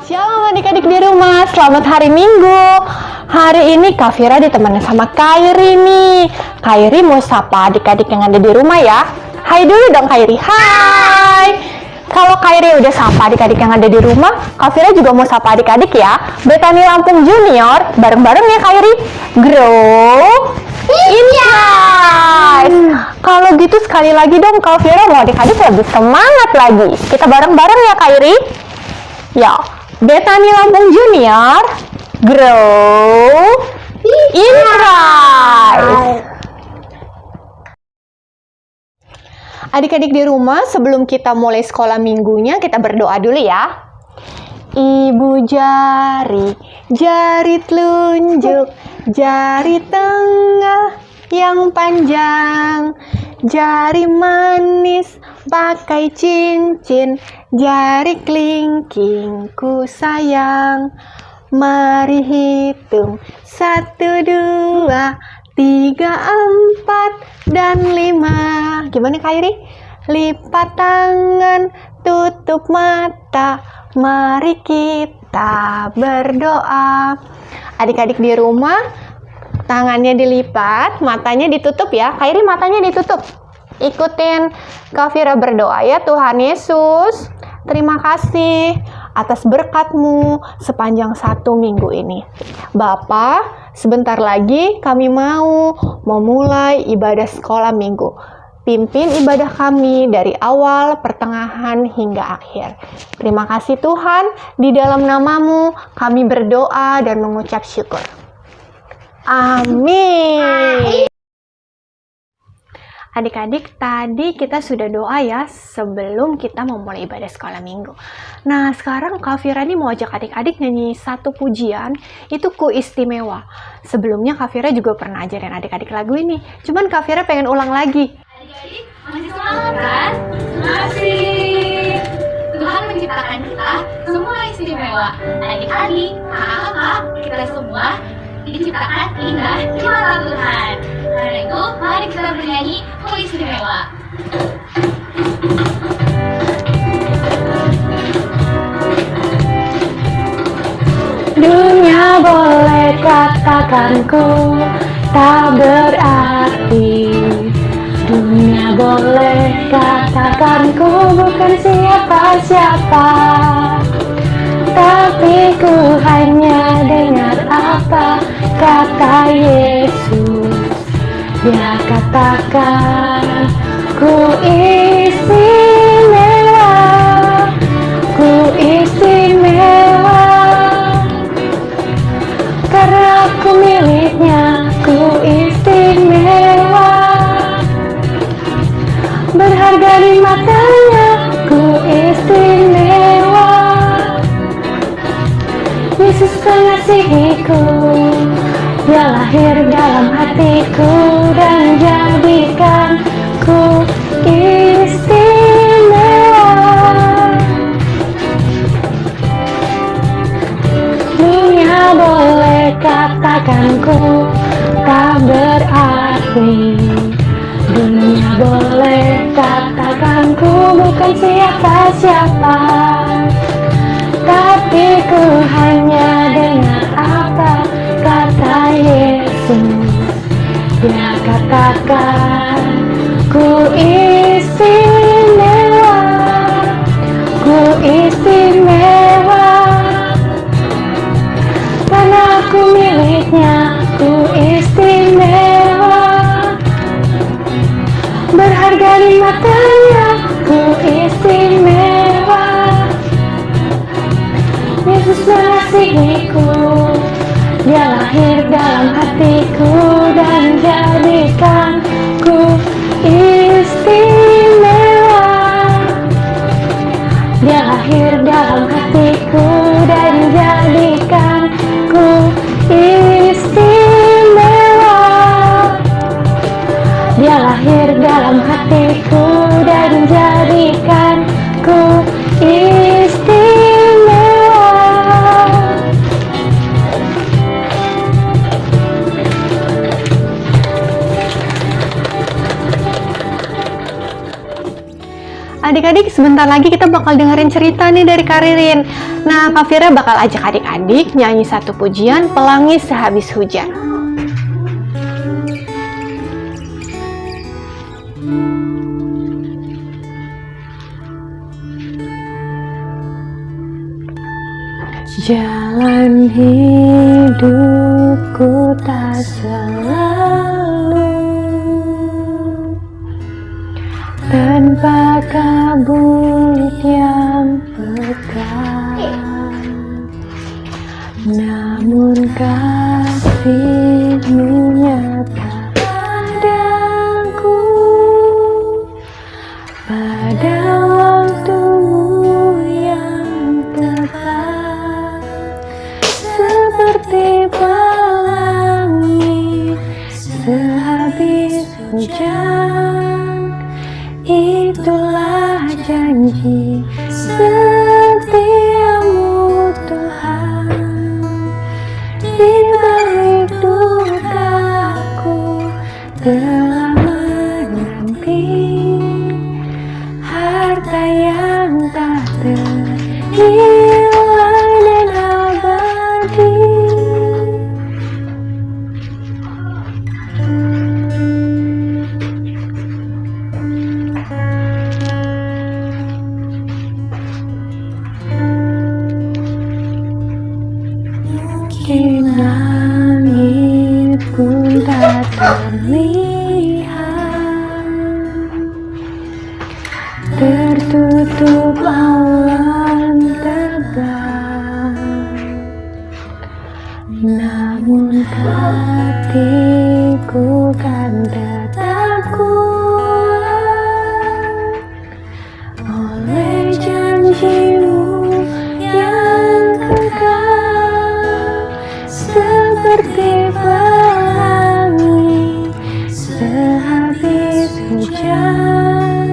Shalom adik-adik di rumah, selamat hari Minggu. Hari ini Kak Vira ditemani sama Kairi nih. Kairi mau sapa adik-adik yang ada di rumah ya. Hai dulu dong Kairi, hai. Kalau Kairi udah sapa adik-adik yang ada di rumah, Kak Vira juga mau sapa adik-adik ya. Betani Lampung Junior, bareng-bareng ya Kairi. Grow Insight. Kalau gitu sekali lagi dong Kak Vira mau adik-adik lebih semangat lagi. Kita bareng-bareng ya Kairi. Ya, Betani Lampung Junior, Grow Insight. Adik-adik di rumah, sebelum kita mulai sekolah minggunya, kita berdoa dulu ya. Ibu jari, jari telunjuk, jari tengah yang panjang, jari manis pakai cincin, jari kelingking ku sayang. Mari hitung 1, 2, 3, 4, dan 5. Gimana Kairi? Lipat tangan, tutup mata, mari kita berdoa. Adik-adik di rumah, tangannya dilipat, matanya ditutup ya. Kairi matanya ditutup. Ikutin Kak Vira berdoa ya. Tuhan Yesus, terima kasih atas berkat-Mu sepanjang 1 minggu ini. Bapa, sebentar lagi kami mau memulai ibadah sekolah minggu. Pimpin ibadah kami dari awal, pertengahan, hingga akhir. Terima kasih Tuhan, di dalam nama-Mu kami berdoa dan mengucap syukur. Amin. Adik-adik, tadi kita sudah doa ya sebelum kita memulai ibadah sekolah minggu. Nah, sekarang Kak Vira ini mau ajak adik-adik nyanyi satu pujian, itu Ku Istimewa. Sebelumnya Kak Vira juga pernah ajarin adik-adik lagu ini, cuman Kak Vira pengen ulang lagi. Adik-adik, masih semangat kan? Masih! Tuhan menciptakan kita semua istimewa. Adik-adik, kakak-kakak, kita semua diciptakan indah di mata Tuhan. Karena itu, mari kita bernyanyi Ku Istimewa. Dunia boleh katakanku tak berarti. Dunia boleh katakanku bukan siapa-siapa. Tapi ku hanya dengar apa kata Yesus. Dia katakan ku istimewa, ku istimewa. Karena aku miliknya, ku istimewa. Berharga di matanya, ku istimewa. Yesus mengasihiku, Dia lahir dalam hatiku dan jadikanku istimewa. Dunia boleh katakanku tak berarti. Dunia boleh katakanku bukan siapa-siapa. Tapi ku hanya dengar apa kata Yesus. Dia katakan ku istimewa, ku istimewa. Karena aku miliknya, ku istimewa. Berharga di matanya, ku istimewa. Yesus mengasihiku, Dia lahir dalam hatiku dan jadikanku istimewa. Dia lahir dalam hatiku dan jadikanku istimewa. Dia lahir dalam hatiku dan jadikanku istimewa. Adik-adik, sebentar lagi kita bakal dengerin cerita nih dari Kak Ririn. Nah, Kak Fira bakal ajak adik-adik nyanyi satu pujian Pelangi Sehabis Hujan. Jalan hidupku tak selalu tanpa kabut yang pekat, namun kasih-Mu nyata padaku pada waktu-Mu yang tepat, seperti pelangi sehabis hujan. Itulah janji setiamu Tuhan. Di balik dukaku telah menanti harta yang tak ternilai dan abadi. Mungkin langit pun tak terlihat, tertutup awan tebal, namun hatiku kan tetap kuat oleh janji-Mu yang kekal, seperti pelangi sehabis hujan.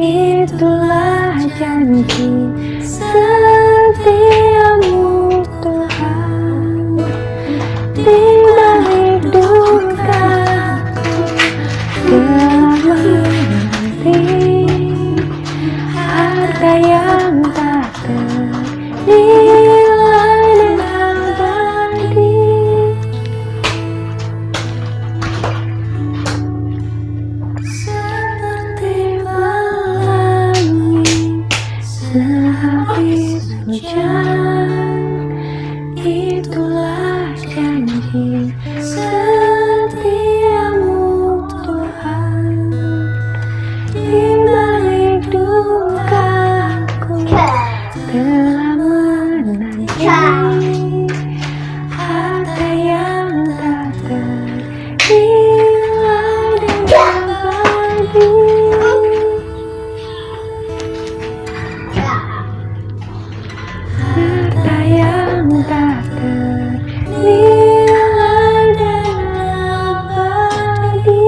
Itulah janji setiamu Tuhan. Di balik dukaku telah menanti harta yang tak ternilai dan abadi. Seperti pelangi sehabis hujan. Itulah janji setiamu Tuhan. Di balik dukaku telah menanti harta yang tak ternilai dan abadi. Harta yang tak ternilai dan abadi.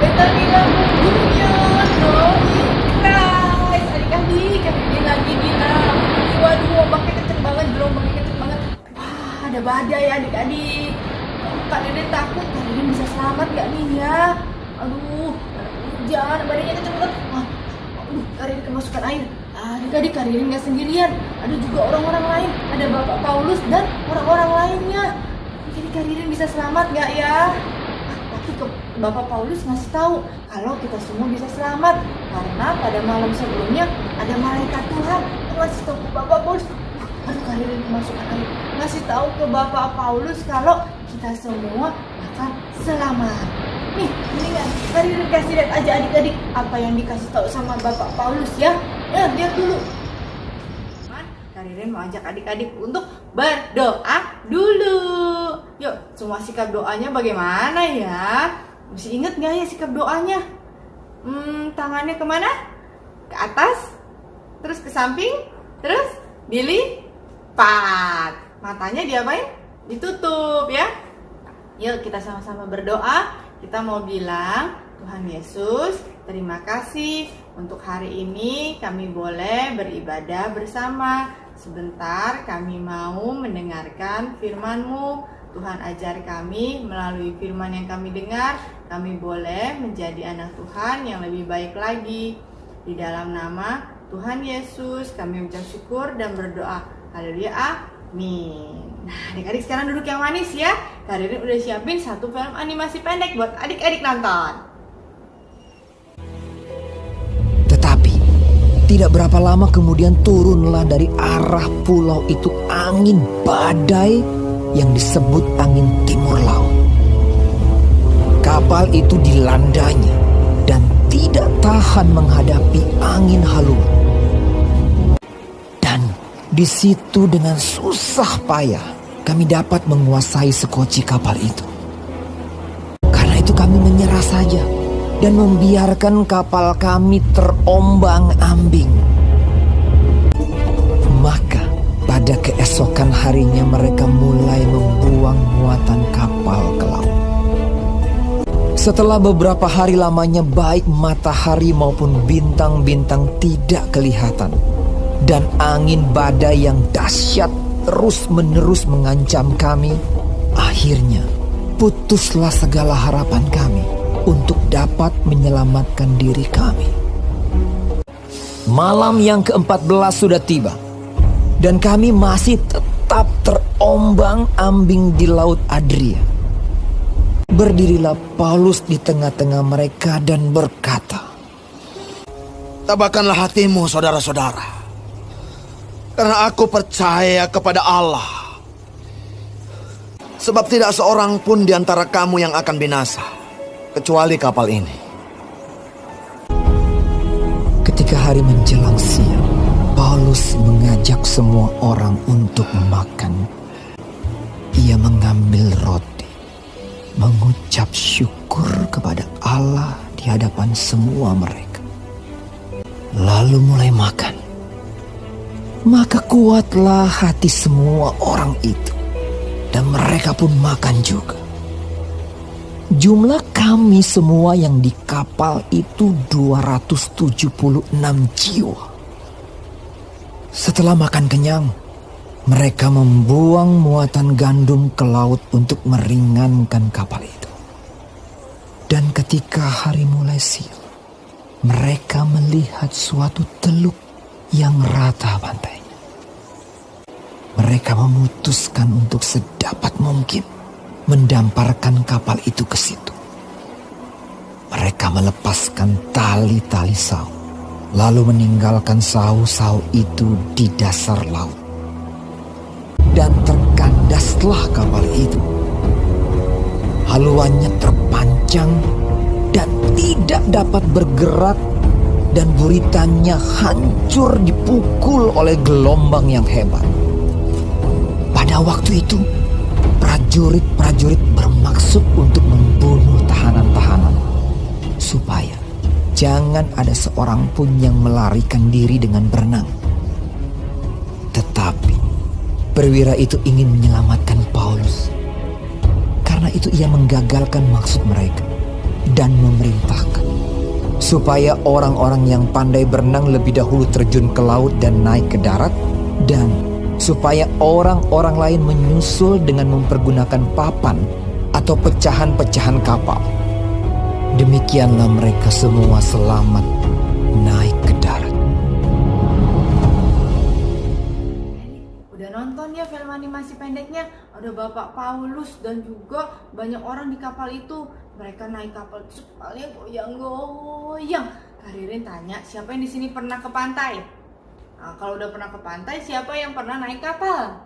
Betulnya bukunya, guys, adik-adik, ini lagi bilang, waduh, ombaknya kenceng banget, gelombangnya kenceng banget. Wah, ada badai adik-adik. Kak Dede takut, Kak Dede bisa selamat gak nih ya? Aduh, hujan, badainya kenceng banget. Wah, aduh, Kak Dede kemasukan air. Adik-adik, Kak Dede nggak sendirian, ada juga orang-orang lain, ada Bapak Paulus dan orang-orang lainnya. Jadi Kak Dede bisa selamat gak ya? Tapi Bapak Paulus ngasih tahu kalau kita semua bisa selamat karena pada malam sebelumnya ada malaikat Tuhan yang ngasih tahu ke Bapak Paulus. Aduh, kalian kemasukan air. Ngasih tahu ke Bapak Paulus kalau kita semua akan selamat. Nih, mendingan kalian kasih lihat aja adik-adik apa yang dikasih tahu sama Bapak Paulus ya. Lihat dulu. Kalian mau ajak adik-adik untuk berdoa dulu. Yuk, semua sikap doanya bagaimana ya? Mesti inget gak ya sikap doanya? Tangannya kemana? Ke atas, terus ke samping, terus dilipat. Matanya diapain? Ditutup ya. Yuk kita sama-sama berdoa. Kita mau bilang Tuhan Yesus, terima kasih untuk hari ini kami boleh beribadah bersama. Sebentar kami mau mendengarkan firman-Mu. Tuhan ajar kami melalui firman yang kami dengar, kami boleh menjadi anak Tuhan yang lebih baik lagi. Di dalam nama Tuhan Yesus kami mengucap syukur dan berdoa. Haleluya, amin. Nah, adik-adik sekarang duduk yang manis ya. Karirin udah siapin satu film animasi pendek buat adik-adik nonton. Tetapi tidak berapa lama kemudian turunlah dari arah pulau itu angin badai yang disebut angin timur laut. Kapal itu dilandanya dan tidak tahan menghadapi angin haluan. Dan di situ dengan susah payah kami dapat menguasai sekoci kapal itu. Karena itu kami menyerah saja dan membiarkan kapal kami terombang-ambing. Maka pada keesokan harinya mereka mulai membuang muatan kapal ke laut. Setelah beberapa hari lamanya baik matahari maupun bintang-bintang tidak kelihatan, dan angin badai yang dahsyat terus-menerus mengancam kami, akhirnya putuslah segala harapan kami untuk dapat menyelamatkan diri kami. Malam yang ke-14 sudah tiba, dan kami masih tetap terombang-ambing di Laut Adria. Berdirilah Paulus di tengah-tengah mereka dan berkata, "Tabahkanlah hatimu, saudara-saudara, karena aku percaya kepada Allah. Sebab tidak seorang pun di antara kamu yang akan binasa, kecuali kapal ini." Ketika hari menjelang siang, Paulus mengajak semua orang untuk makan. Ia mengambil roti, mengucap syukur kepada Allah di hadapan semua mereka, lalu mulai makan. Maka kuatlah hati semua orang itu, dan mereka pun makan juga. Jumlah kami semua yang di kapal itu 276 jiwa. Setelah makan kenyang, mereka membuang muatan gandum ke laut untuk meringankan kapal itu. Dan ketika hari mulai siang, mereka melihat suatu teluk yang rata pantainya. Mereka memutuskan untuk sedapat mungkin mendamparkan kapal itu ke situ. Mereka melepaskan tali-tali sau, lalu meninggalkan sau-sau itu di dasar laut. Dan terkandaslah kapal itu. Haluannya terpancang dan tidak dapat bergerak, dan buritannya hancur dipukul oleh gelombang yang hebat. Pada waktu itu, prajurit-prajurit bermaksud untuk membunuh tahanan-tahanan, supaya jangan ada seorang pun yang melarikan diri dengan berenang. Tetapi perwira itu ingin menyelamatkan Paulus. Karena itu ia menggagalkan maksud mereka dan memerintahkan supaya orang-orang yang pandai berenang lebih dahulu terjun ke laut dan naik ke darat, dan supaya orang-orang lain menyusul dengan mempergunakan papan atau pecahan-pecahan kapal. Demikianlah mereka semua selamat naik ke darat. Udah nonton ya film animasi pendeknya? Ada Bapak Paulus dan juga banyak orang di kapal itu. Mereka naik kapal itu kapalnya goyang-goyang. Karirin tanya, siapa yang di sini pernah ke pantai? Nah, kalau udah pernah ke pantai, siapa yang pernah naik kapal?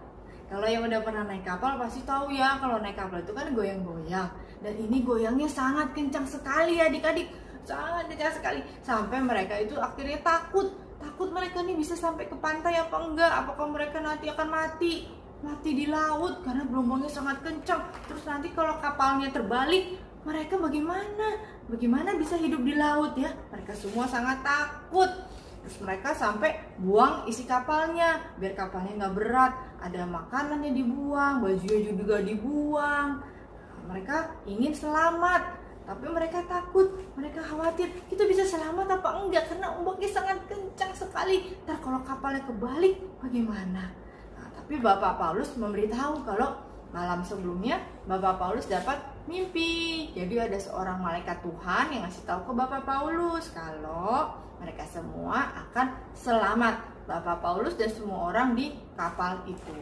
Kalau yang udah pernah naik kapal pasti tahu ya, kalau naik kapal itu kan goyang-goyang. Dan ini goyangnya sangat kencang sekali adik-adik. Sangat kencang sekali. Sampai mereka itu akhirnya takut. Takut mereka nih bisa sampai ke pantai apa enggak. Apakah mereka nanti akan mati di laut karena gelombangnya sangat kencang. Terus nanti kalau kapalnya terbalik, mereka bagaimana? Bagaimana bisa hidup di laut ya? Mereka semua sangat takut. Terus mereka sampai buang isi kapalnya biar kapalnya nggak berat. Ada makanannya dibuang, bajunya juga dibuang. Mereka ingin selamat. Tapi mereka takut, mereka khawatir kita bisa selamat apa enggak karena ombaknya sangat kencang sekali. Ntar kalau kapalnya kebalik bagaimana? Nah, tapi Bapak Paulus memberitahu kalau malam sebelumnya Bapak Paulus dapat mimpi. Jadi ada seorang malaikat Tuhan yang ngasih tahu ke Bapak Paulus kalau mereka semua akan selamat. Bapak Paulus dan semua orang di kapal itu.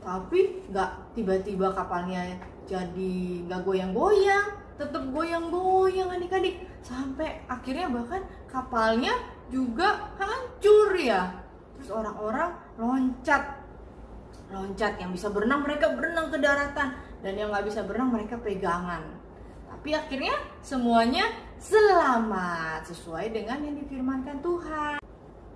Tapi nggak tiba-tiba kapalnya jadi nggak goyang-goyang, tetap goyang-goyang adik-adik. Sampai akhirnya bahkan kapalnya juga hancur ya. Terus orang-orang loncat, yang bisa berenang mereka berenang ke daratan, dan yang nggak bisa berenang mereka pegangan. Tapi akhirnya semuanya selamat sesuai dengan yang difirmankan Tuhan.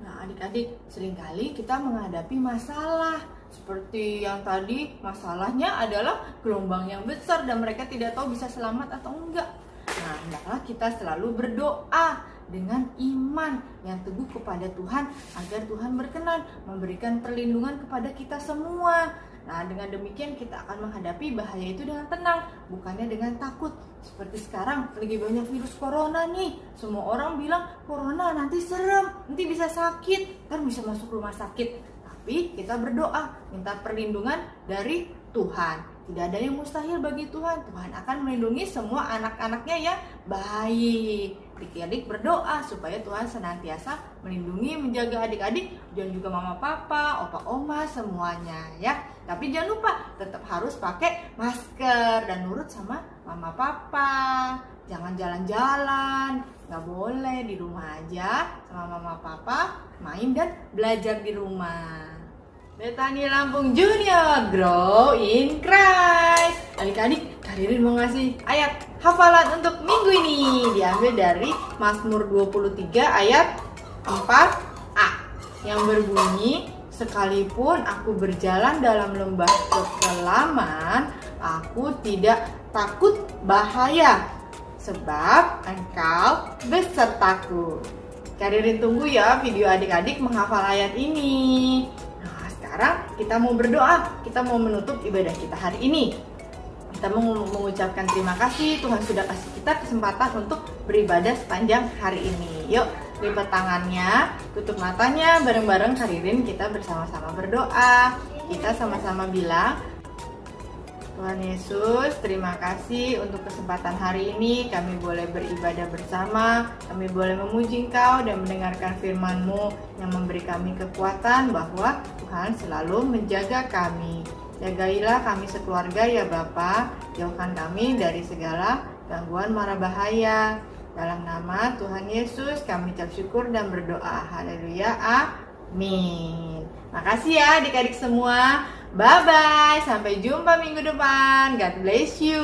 Nah adik-adik, seringkali kita menghadapi masalah seperti yang tadi, masalahnya adalah gelombang yang besar dan mereka tidak tahu bisa selamat atau enggak. Nah hendaklah kita selalu berdoa dengan iman yang teguh kepada Tuhan agar Tuhan berkenan memberikan perlindungan kepada kita semua. Nah dengan demikian kita akan menghadapi bahaya itu dengan tenang, bukannya dengan takut. Seperti sekarang lagi banyak virus corona nih. Semua orang bilang corona nanti serem, nanti bisa sakit, kan bisa masuk rumah sakit. Tapi kita berdoa, minta perlindungan dari Tuhan. Tidak ada yang mustahil bagi Tuhan. Tuhan akan melindungi semua anak-anaknya yang baik. Adik-adik berdoa supaya Tuhan senantiasa melindungi, menjaga adik-adik dan juga mama papa, opa oma semuanya ya. Tapi jangan lupa tetap harus pakai masker dan nurut sama mama papa. Jangan jalan-jalan, nggak boleh, di rumah aja sama mama papa, main dan belajar di rumah. Betani Lampung Junior, Grow in Christ. Adik-adik, Karirin mau ngasih ayat hafalan untuk minggu ini. Diambil dari Mazmur 23 ayat 4a yang berbunyi, sekalipun aku berjalan dalam lembah kekelaman, aku tidak takut bahaya, sebab engkau besertaku. Karirin tunggu ya video adik-adik menghafal ayat ini. Nah sekarang kita mau berdoa, kita mau menutup ibadah kita hari ini. Kita mau mengucapkan terima kasih Tuhan sudah kasih kita kesempatan untuk beribadah sepanjang hari ini. Yuk lipat tangannya, tutup matanya, bareng-bareng Karirin kita bersama-sama berdoa. Kita sama-sama bilang, Tuhan Yesus, terima kasih untuk kesempatan hari ini. Kami boleh beribadah bersama, kami boleh memuji Engkau dan mendengarkan firman-Mu yang memberi kami kekuatan bahwa Tuhan selalu menjaga kami. Jagailah kami sekeluarga ya Bapa, jauhkan kami dari segala gangguan mara bahaya. Dalam nama Tuhan Yesus kami ucap syukur dan berdoa. Haleluya, amin. Makasih ya adik-adik semua. Bye-bye, sampai jumpa minggu depan. God bless you.